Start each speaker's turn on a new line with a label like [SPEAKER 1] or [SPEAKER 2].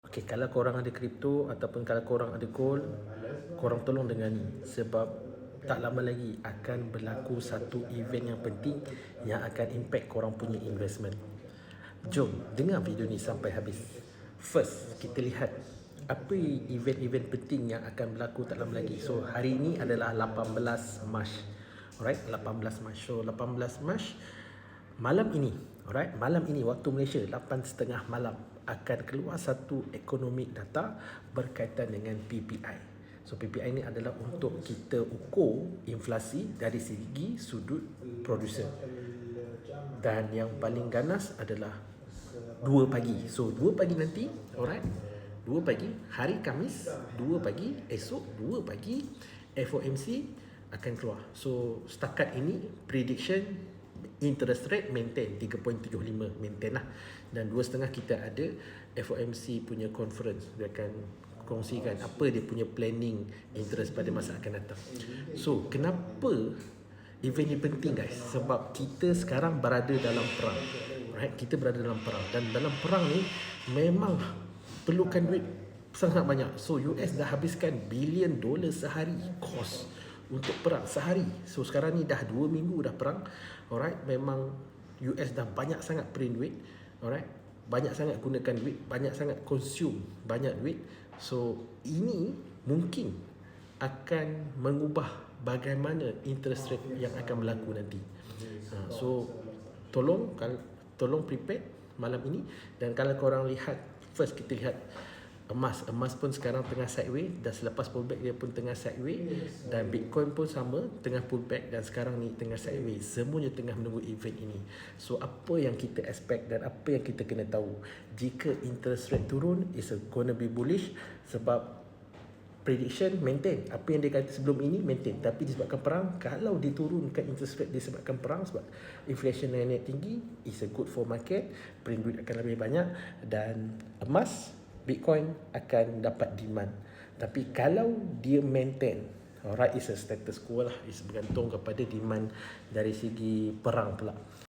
[SPEAKER 1] Okay, kalau korang ada kripto ataupun kalau korang ada gold, korang tolong dengar ni, sebab tak lama lagi akan berlaku satu event yang penting yang akan impact korang punya investment. Jom dengar video ni sampai habis. First, kita lihat apa event-event penting yang akan berlaku tak lama lagi. So hari ini adalah 18 Mac. Alright, 18 Mac. So 18 Mac malam ini, alright, malam ini waktu Malaysia 8.30 malam akan keluar satu economic data berkaitan dengan PPI. So PPI ni adalah untuk kita ukur inflasi dari segi sudut producer. Dan yang paling ganas adalah 2 pagi. So 2 pagi nanti, alright, 2 pagi hari Khamis, 2 pagi esok, 2 pagi FOMC akan keluar. So setakat ini prediction interest rate maintain 3.75, maintain lah. Dan 2.5 kita ada FOMC punya conference, dia akan kongsikan apa dia punya planning interest pada masa akan datang. So kenapa event ni penting guys? Sebab kita sekarang berada dalam perang, right? Kita berada dalam perang, dan dalam perang ni memang perlukan duit sangat banyak. So US dah habiskan $billion sehari cost untuk perang sehari. So sekarang ni dah 2 minggu dah perang. Alright, memang US dah banyak sangat print duit. Alright, banyak sangat gunakan duit, banyak sangat consume banyak duit. So ini mungkin akan mengubah bagaimana interest rate yang akan berlaku nanti. So tolong prepare malam ini. Dan kalau korang lihat, first kita lihat emas pun sekarang tengah sideways, dan selepas pullback dia pun tengah sideways, dan Bitcoin pun sama tengah pullback dan sekarang ni tengah sideways. Semuanya tengah menunggu event ini. So apa yang kita expect dan apa yang kita kena tahu? Jika interest rate turun, is gonna be bullish, sebab prediction maintain apa yang dia kata sebelum ini, maintain. Tapi disebabkan perang, kalau diturunkan interest rate disebabkan perang, sebab inflation naik tinggi, is a good for market, print duit akan lebih banyak, dan emas, Bitcoin akan dapat demand. Tapi kalau dia maintain, alright, is a status quo lah, is bergantung kepada demand dari segi perang pula.